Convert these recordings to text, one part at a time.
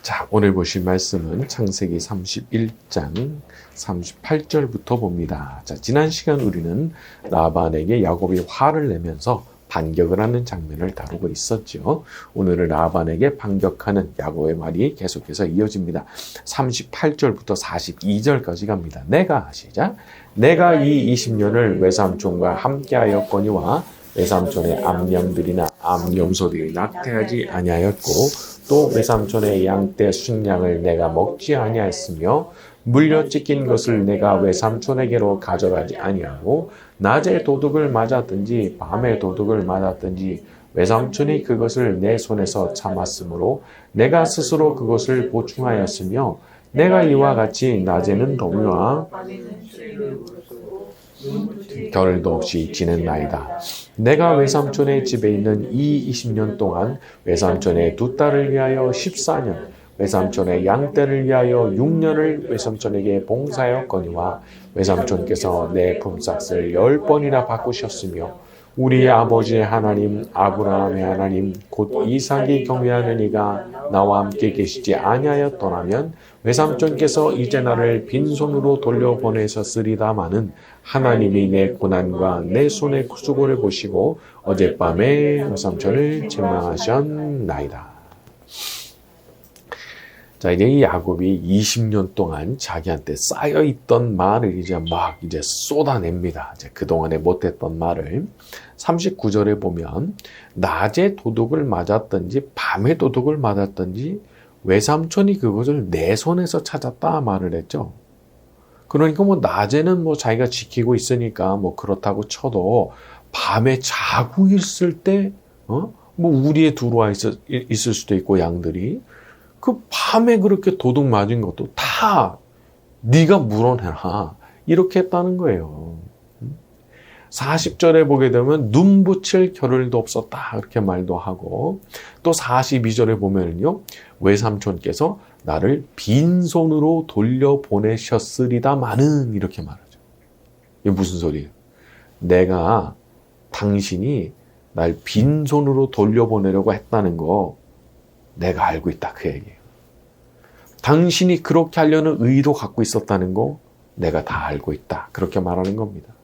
자, 오늘 보실 말씀은 창세기 31장 38절부터 봅니다. 자, 지난 시간 우리는 라반에게 야곱이 화를 내면서 반격을 하는 장면을 다루고 있었죠. 오늘은 라반에게 반격하는 야곱의 말이 계속해서 이어집니다. 38절부터 42절까지 갑니다. 시작. 내가 이 20년을 외삼촌과 함께하였거니와 외삼촌의 암염들이나 암염소들이 낙태하지 아니하였고 또 외삼촌의 양떼 순양을 내가 먹지 아니하였으며 물려 찢긴 것을 내가 외삼촌에게로 가져가지 아니하고 낮에 도둑을 맞았든지 밤에 도둑을 맞았든지 외삼촌이 그것을 내 손에서 참았으므로 내가 스스로 그것을 보충하였으며 내가 이와 같이 낮에는 동요와 겨를도 없이 지냈나이다. 내가 외삼촌의 집에 있는 이 20년 동안 외삼촌의 두 딸을 위하여 14년, 외삼촌의 양떼를 위하여 6년을 외삼촌에게 봉사하였거니와 외삼촌께서 내 품삯을 10번이나 바꾸셨으며 우리의 아버지의 하나님 아브라함의 하나님 곧 이삭이 경외하는 이가 나와 함께 계시지 아니하였더라면 외삼촌께서 이제 나를 빈손으로 돌려보내셨으리다마는 하나님이 내 고난과 내 손의 수고를 보시고 어젯밤에 외삼촌을 책망하셨나이다. 자, 이제 이 야곱이 20년 동안 자기한테 쌓여있던 말을 이제 쏟아냅니다. 이제 그동안에 못했던 말을. 39절에 보면, 낮에 도둑을 맞았든지, 밤에 도둑을 맞았든지, 외삼촌이 그것을 내 손에서 찾았다 말을 했죠. 그러니까 낮에는 자기가 지키고 있으니까 그렇다고 쳐도, 밤에 자고 있을 때, 우리에 들어와 있을 수도 있고, 양들이. 그 밤에 그렇게 도둑 맞은 것도 다 네가 물어내라 이렇게 했다는 거예요. 40절에 보게 되면 눈 붙일 겨를도 없었다 이렇게 말도 하고 또 42절에 보면요 외삼촌께서 나를 빈손으로 돌려보내셨으리다마는 이렇게 말하죠. 이게 무슨 소리예요? 내가 당신이 날 빈손으로 돌려보내려고 했다는 거 내가 알고 있다 그 얘기예요. 당신이 그렇게 하려는 의도 갖고 있었다는 거 내가 다 알고 있다. 그렇게 말하는 겁니다.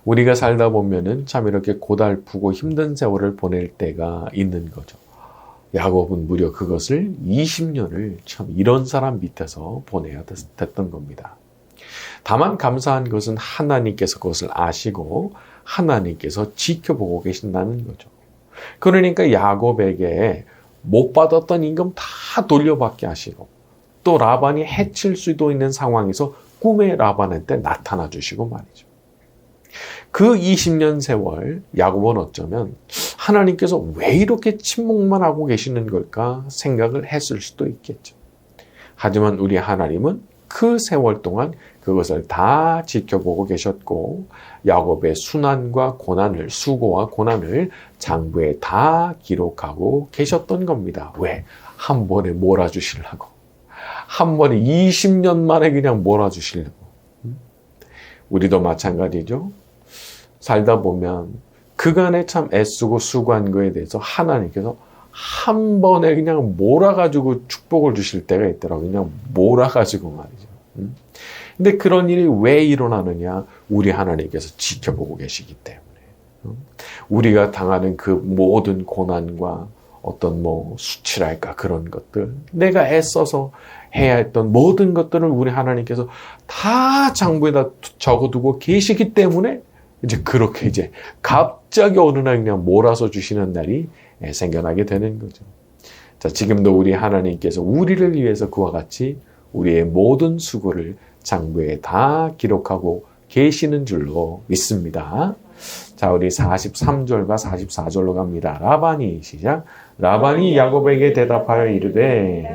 우리가 살다 보면은 참 이렇게 고달프고 힘든 세월을 보낼 때가 있는 거죠. 야곱은 무려 그것을 20년을 참 이런 사람 밑에서 보내야 됐던 겁니다. 다만 감사한 것은 하나님께서 그것을 아시고 하나님께서 지켜보고 계신다는 거죠. 그러니까 야곱에게 못 받았던 임금 다 돌려받게 하시고 또 라반이 해칠 수도 있는 상황에서 꿈에 라반한테 나타나 주시고 말이죠. 그 20년 세월 야곱은 어쩌면 하나님께서 왜 이렇게 침묵만 하고 계시는 걸까 생각을 했을 수도 있겠죠. 하지만 우리 하나님은 그 세월 동안 그것을 다 지켜보고 계셨고 야곱의 수고와 고난을 장부에 다 기록하고 계셨던 겁니다. 왜? 한 번에 몰아주시려고. 한 번에 20년 만에 그냥 몰아주시려고. 우리도 마찬가지죠. 살다 보면 그간에 참 애쓰고 수고한 거에 대해서 하나님께서 한 번에 그냥 몰아가지고 축복을 주실 때가 있더라고요. 그냥 몰아가지고 말이죠. 근데 그런 일이 왜 일어나느냐? 우리 하나님께서 지켜보고 계시기 때문에. 우리가 당하는 그 모든 고난과 어떤 수치랄까 그런 것들, 내가 애써서 해야 했던 모든 것들을 우리 하나님께서 다 장부에다 적어두고 계시기 때문에 그렇게 갑자기 어느 날 그냥 몰아서 주시는 날이 생겨나게 되는 거죠. 자, 지금도 우리 하나님께서 우리를 위해서 그와 같이 우리의 모든 수고를 장부에 다 기록하고 계시는 줄로 믿습니다. 자, 우리 43절과 44절로 갑니다. 라반이 시작. 라반이 야곱에게 대답하여 이르되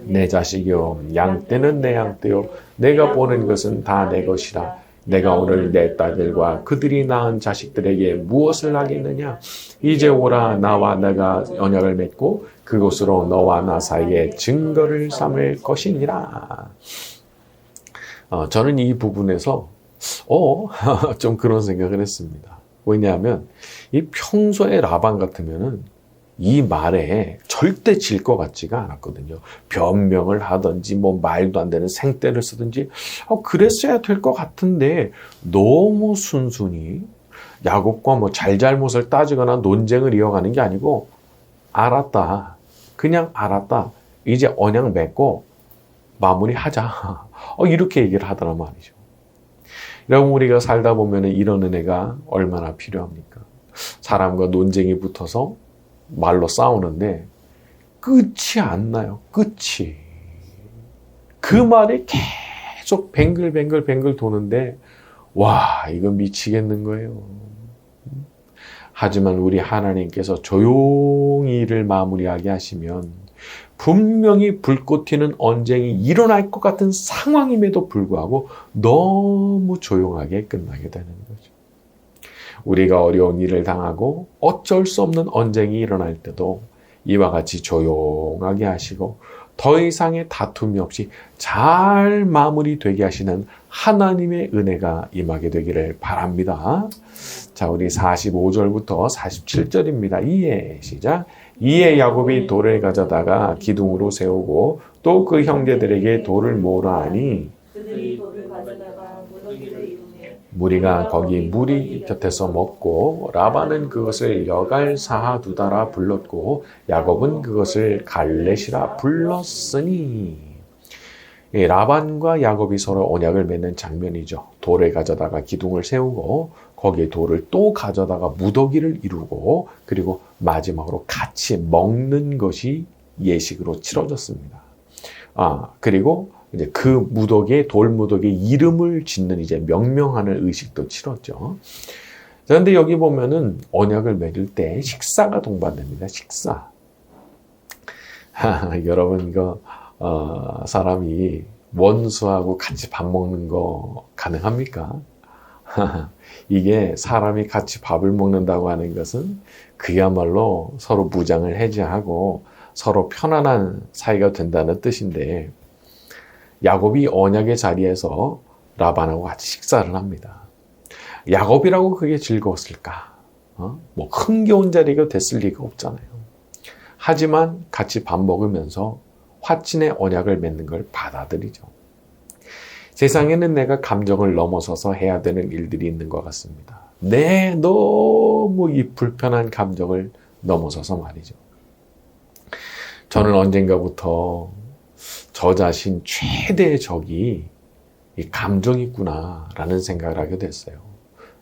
내 자식이요 양떼는 내 양떼요 내가 보는 것은 다 내 것이라 내가 오늘 내 딸들과 그들이 낳은 자식들에게 무엇을 하겠느냐? 이제 오라 나와 내가 언약을 맺고 그곳으로 너와 나 사이에 증거를 삼을 것이니라. 저는 이 부분에서 좀 그런 생각을 했습니다. 왜냐하면 이 평소에 라반 같으면은 이 말에 절대 질 것 같지가 않았거든요. 변명을 하든지 뭐 말도 안 되는 생떼를 쓰든지 그랬어야 될 것 같은데 너무 순순히 야곱과 뭐 잘잘못을 따지거나 논쟁을 이어가는 게 아니고 알았다. 그냥 알았다. 이제 언약 맺고 마무리하자. 이렇게 얘기를 하더란 말이죠. 여러분 우리가 살다 보면 이런 은혜가 얼마나 필요합니까? 사람과 논쟁이 붙어서 말로 싸우는데 끝이 안 나요. 끝이. 그 말이 계속 뱅글뱅글 도는데 와 이거 미치겠는 거예요. 하지만 우리 하나님께서 조용히 일을 마무리하게 하시면 분명히 불꽃 튀는 언쟁이 일어날 것 같은 상황임에도 불구하고 너무 조용하게 끝나게 되는 거죠. 우리가 어려운 일을 당하고 어쩔 수 없는 언쟁이 일어날 때도 이와 같이 조용하게 하시고 더 이상의 다툼이 없이 잘 마무리되게 하시는 하나님의 은혜가 임하게 되기를 바랍니다. 자, 우리 45절부터 47절입니다. 이에 시작. 이에 야곱이 돌을 가져다가 기둥으로 세우고 또 그 형제들에게 돌을 모으라 하니 그들이 돌을 가져다가 무더기를 이루며 무리가 거기 무리 곁에서 먹고 라반은 그것을 여갈사하 두다라 불렀고 야곱은 그것을 갈렛이라 불렀으니 라반과 야곱이 서로 언약을 맺는 장면이죠. 돌을 가져다가 기둥을 세우고 거기에 돌을 또 가져다가 무더기를 이루고 그리고 마지막으로 같이 먹는 것이 예식으로 치러졌습니다. 그리고 이제 그 무더기에 돌 무더기에 이름을 짓는 이제 명명하는 의식도 치렀죠. 그런데 여기 보면은 언약을 맺을 때 식사가 동반됩니다. 식사. 여러분 이거 사람이 원수하고 같이 밥 먹는 거 가능합니까? 이게 사람이 같이 밥을 먹는다고 하는 것은 그야말로 서로 무장을 해제하고 서로 편안한 사이가 된다는 뜻인데 야곱이 언약의 자리에서 라반하고 같이 식사를 합니다. 야곱이라고 그게 즐거웠을까? 뭐 흥겨운 자리가 됐을 리가 없잖아요. 하지만 같이 밥 먹으면서 화친의 언약을 맺는 걸 받아들이죠. 세상에는 내가 감정을 넘어서서 해야 되는 일들이 있는 것 같습니다. 너무 이 불편한 감정을 넘어서서 말이죠. 저는 언젠가부터 저 자신 최대의 적이 이 감정이구나라는 생각을 하게 됐어요.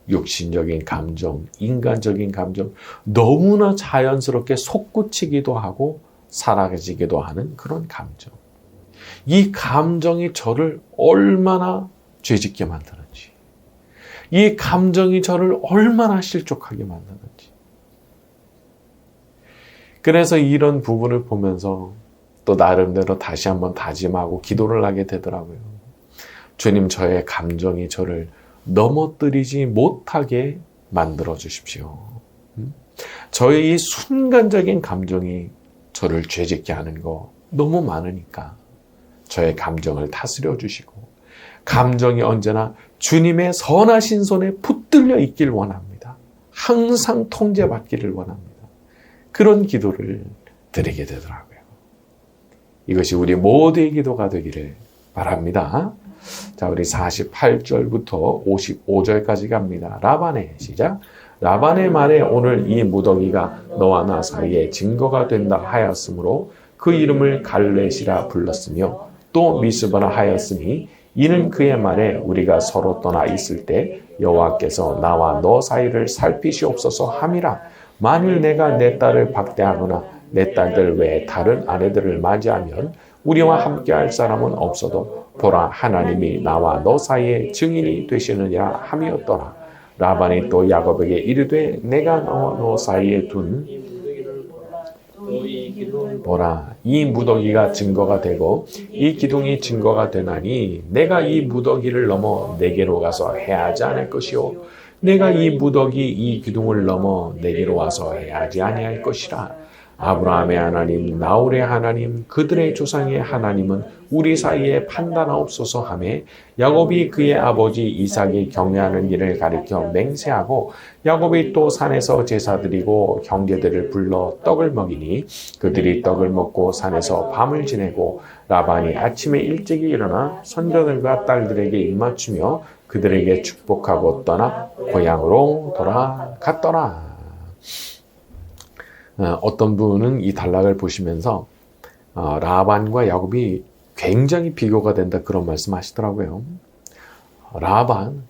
육신적인 감정, 인간적인 감정, 너무나 자연스럽게 솟구치기도 하고 사라지기도 하는 그런 감정. 이 감정이 저를 얼마나 죄짓게 만드는지, 이 감정이 저를 얼마나 실족하게 만드는지. 그래서 이런 부분을 보면서 또 나름대로 다시 한번 다짐하고 기도를 하게 되더라고요. 주님, 저의 감정이 저를 넘어뜨리지 못하게 만들어 주십시오. 저의 이 순간적인 감정이 저를 죄짓게 하는 거 너무 많으니까 저의 감정을 다스려 주시고 감정이 언제나 주님의 선하신 손에 붙들려 있길 원합니다. 항상 통제받기를 원합니다. 그런 기도를 드리게 되더라고요. 이것이 우리 모두의 기도가 되기를 바랍니다. 자, 우리 48절부터 55절까지 갑니다. 라반의 시작. 라반의 말에 오늘 이 무더기가 너와 나 사이에 증거가 된다 하였으므로 그 이름을 갈렛이라 불렀으며 또 미스바라 하였으니 이는 그의 말에 우리가 서로 떠나 있을 때 여호와께서 나와 너 사이를 살피시옵소서 함이라. 만일 내가 내 딸을 박대하거나 내 딸들 외에 다른 아내들을 맞이하면 우리와 함께할 사람은 없어도 보라 하나님이 나와 너 사이에 증인이 되시느니라 함이었더라. 라반이 또 야곱에게 이르되 내가 너와 너 사이에 둔 보라 이 무더기가 증거가 되고 이 기둥이 증거가 되나니 내가 이 무더기를 넘어 내게로 가서 해하지 않을 것이요 내가 이 무더기 이 기둥을 넘어 내게로 와서 해하지 아니할 것이라. 아브라함의 하나님, 나홀의 하나님, 그들의 조상의 하나님은 우리 사이에 판단하옵소서 하며 야곱이 그의 아버지 이삭이 경외하는 일을 가리켜 맹세하고 야곱이 또 산에서 제사 드리고 형제들을 불러 떡을 먹이니 그들이 떡을 먹고 산에서 밤을 지내고 라반이 아침에 일찍이 일어나 손자들과 딸들에게 입맞추며 그들에게 축복하고 떠나 고향으로 돌아갔더라. 어떤 분은 이 단락을 보시면서 라반과 야곱이 굉장히 비교가 된다 그런 말씀 하시더라고요. 라반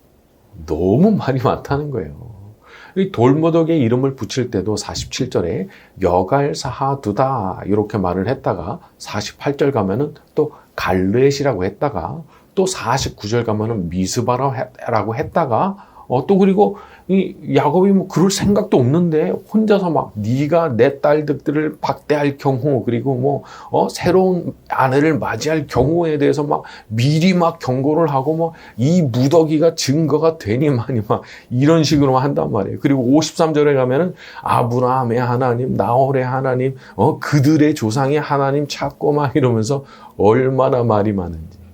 너무 말이 많다는 거예요. 이 돌무더기에 이름을 붙일 때도 47절에 여갈사하두다 이렇게 말을 했다가 48절 가면은 또 갈렛이라고 했다가 또 49절 가면은 미스바라고 했다가 또 그리고 이 야곱이 뭐 그럴 생각도 없는데 혼자서 막 네가 내 딸들을 박대할 경우 그리고 뭐 새로운 아내를 맞이할 경우에 대해서 막 미리 막 경고를 하고 뭐 이 무더기가 증거가 되니만이 막 이런 식으로 한단 말이에요. 그리고 53절에 가면은 아브라함의 하나님, 나홀의 하나님, 그들의 조상의 하나님 찾고 막 이러면서 얼마나 말이 많은지.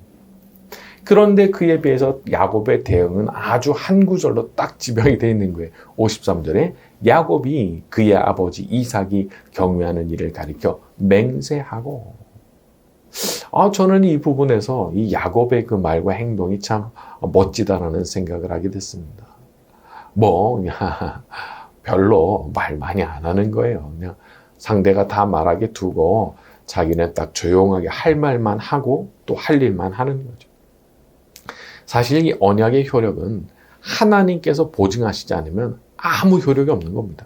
그런데 그에 비해서 야곱의 대응은 아주 한 구절로 딱 지명이 되어 있는 거예요. 53절에 야곱이 그의 아버지 이삭이 경외하는 일을 가리켜 맹세하고. 저는 이 부분에서 이 야곱의 그 말과 행동이 참 멋지다라는 생각을 하게 됐습니다. 그냥 별로 말 많이 안 하는 거예요. 그냥 상대가 다 말하게 두고 자기는 딱 조용하게 할 말만 하고 또 할 일만 하는 거죠. 사실 이 언약의 효력은 하나님께서 보증하시지 않으면 아무 효력이 없는 겁니다.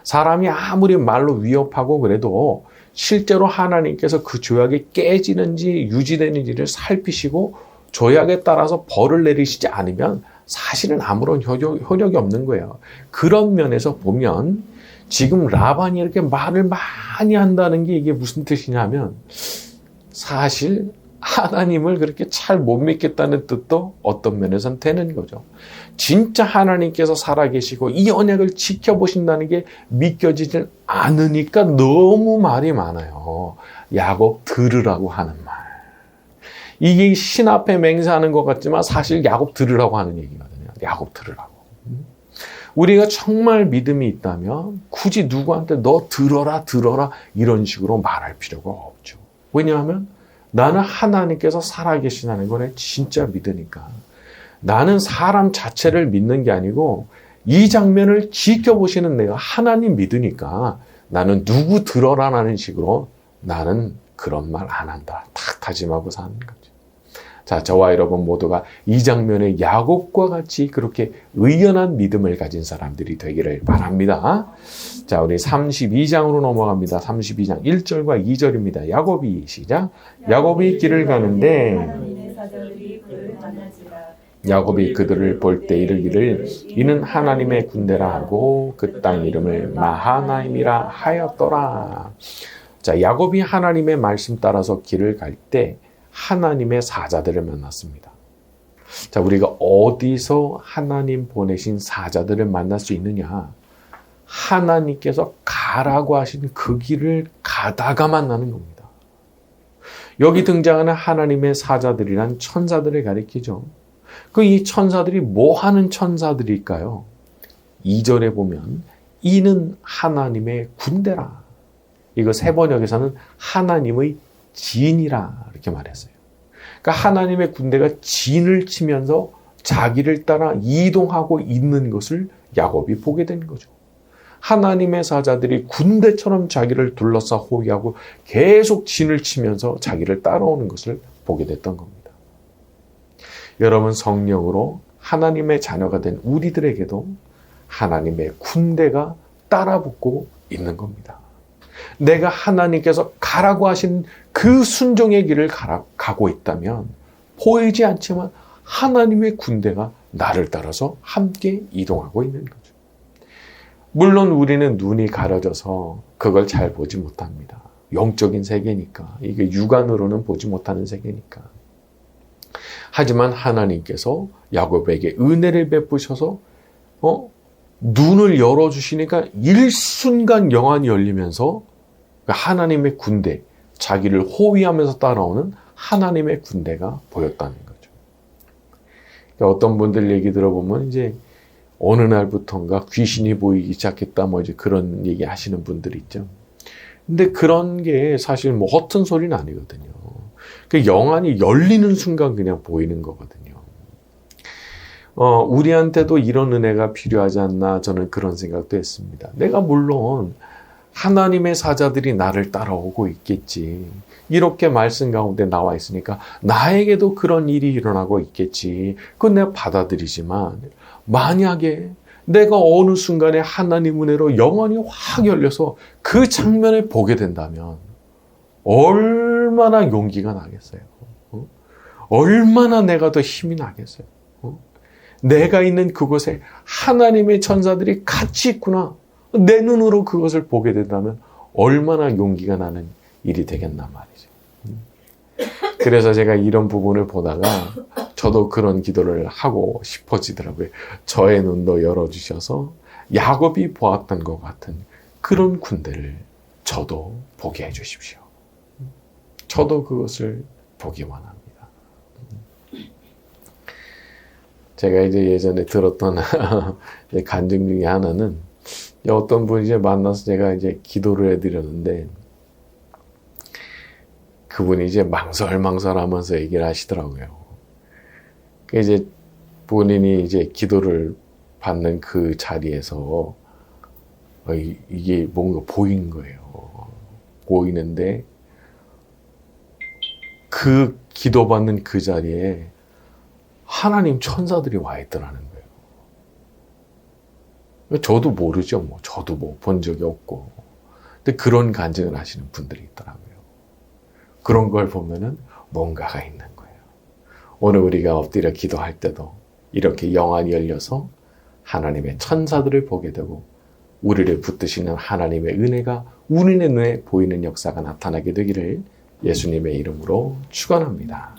사람이 아무리 말로 위협하고 그래도 실제로 하나님께서 그 조약이 깨지는지 유지되는지를 살피시고 조약에 따라서 벌을 내리시지 않으면 사실은 아무런 효력이 없는 거예요. 그런 면에서 보면 지금 라반이 이렇게 말을 많이 한다는 게 이게 무슨 뜻이냐면 사실 하나님을 그렇게 잘 못 믿겠다는 뜻도 어떤 면에서는 되는 거죠. 진짜 하나님께서 살아계시고 이 언약을 지켜보신다는 게 믿겨지지 않으니까 너무 말이 많아요. 야곱 들으라고 하는 말. 이게 신 앞에 맹세하는 것 같지만 사실 야곱 들으라고 하는 얘기거든요. 야곱 들으라고. 우리가 정말 믿음이 있다면 굳이 누구한테 너 들어라 이런 식으로 말할 필요가 없죠. 왜냐하면 나는 하나님께서 살아계시다는 걸 진짜 믿으니까. 나는 사람 자체를 믿는 게 아니고 이 장면을 지켜보시는 내가 하나님 믿으니까 나는 누구 들어라라는 식으로 나는 그런 말 안 한다. 탁 다짐하고 사는 거죠. 자, 저와 여러분 모두가 이 장면의 야곱과 같이 그렇게 의연한 믿음을 가진 사람들이 되기를 바랍니다. 자, 우리 32장으로 넘어갑니다. 32장 1절과 2절입니다. 야곱이 시작. 야곱이 길을 가는데 야곱이 그들을 볼 때 이르기를 이는 하나님의 군대라 하고 그 땅 이름을 마하나임이라 하였더라. 자, 야곱이 하나님의 말씀 따라서 길을 갈 때 하나님의 사자들을 만났습니다. 자, 우리가 어디서 하나님 보내신 사자들을 만날 수 있느냐? 하나님께서 가라고 하신 그 길을 가다가 만나는 겁니다. 여기 등장하는 하나님의 사자들이란 천사들을 가리키죠. 이 천사들이 뭐 하는 천사들일까요? 2절에 보면 이는 하나님의 군대라. 이거 세번역에서는 하나님의 진이라 이렇게 말했어요. 그러니까 하나님의 군대가 진을 치면서 자기를 따라 이동하고 있는 것을 야곱이 보게 된 거죠. 하나님의 사자들이 군대처럼 자기를 둘러싸 호위하고 계속 진을 치면서 자기를 따라오는 것을 보게 됐던 겁니다. 여러분, 성령으로 하나님의 자녀가 된 우리들에게도 하나님의 군대가 따라붙고 있는 겁니다. 내가 하나님께서 가라고 하신 그 순종의 길을 가고 있다면 보이지 않지만 하나님의 군대가 나를 따라서 함께 이동하고 있는 거죠. 물론 우리는 눈이 가려져서 그걸 잘 보지 못합니다. 영적인 세계니까. 이게 육안으로는 보지 못하는 세계니까. 하지만 하나님께서 야곱에게 은혜를 베푸셔서 눈을 열어주시니까 일순간 영안이 열리면서 하나님의 군대, 자기를 호위하면서 따라오는 하나님의 군대가 보였다는 거죠. 어떤 분들 얘기 들어보면 이제 어느 날부터인가 귀신이 보이기 시작했다, 뭐 이제 그런 얘기 하시는 분들이 있죠. 근데 그런 게 사실 뭐 허튼 소리는 아니거든요. 그 영안이 열리는 순간 그냥 보이는 거거든요. 우리한테도 이런 은혜가 필요하지 않나, 저는 그런 생각도 했습니다. 내가 물론 하나님의 사자들이 나를 따라오고 있겠지, 이렇게 말씀 가운데 나와 있으니까 나에게도 그런 일이 일어나고 있겠지, 그건 내가 받아들이지만, 만약에 내가 어느 순간에 하나님 은혜로 영혼이 확 열려서 그 장면을 보게 된다면 얼마나 용기가 나겠어요. 얼마나 내가 더 힘이 나겠어요. 내가 있는 그곳에 하나님의 천사들이 같이 있구나, 내 눈으로 그것을 보게 된다면 얼마나 용기가 나는 일이 되겠나 말이죠. 그래서 제가 이런 부분을 보다가 저도 그런 기도를 하고 싶어지더라고요. 저의 눈도 열어주셔서 야곱이 보았던 것 같은 그런 군대를 저도 보게 해주십시오. 저도 그것을 보기 원합니다. 제가 이제 예전에 들었던 간증 중에 하나는, 어떤 분이 이제 만나서 제가 이제 기도를 해드렸는데, 그분이 이제 망설하면서 얘기를 하시더라고요. 이제 본인이 이제 기도를 받는 그 자리에서 이게 뭔가 보인 거예요. 보이는데 그 기도받는 그 자리에 하나님 천사들이 와 있더라는 거예요. 저도 모르죠. 저도 본 적이 없고. 근데 그런 간증을 하시는 분들이 있더라고요. 그런 걸 보면은 뭔가가 있는 거예요. 오늘 우리가 엎드려 기도할 때도 이렇게 영안이 열려서 하나님의 천사들을 보게 되고 우리를 붙드시는 하나님의 은혜가 우리의 눈에 보이는 역사가 나타나게 되기를 예수님의 이름으로 축원합니다.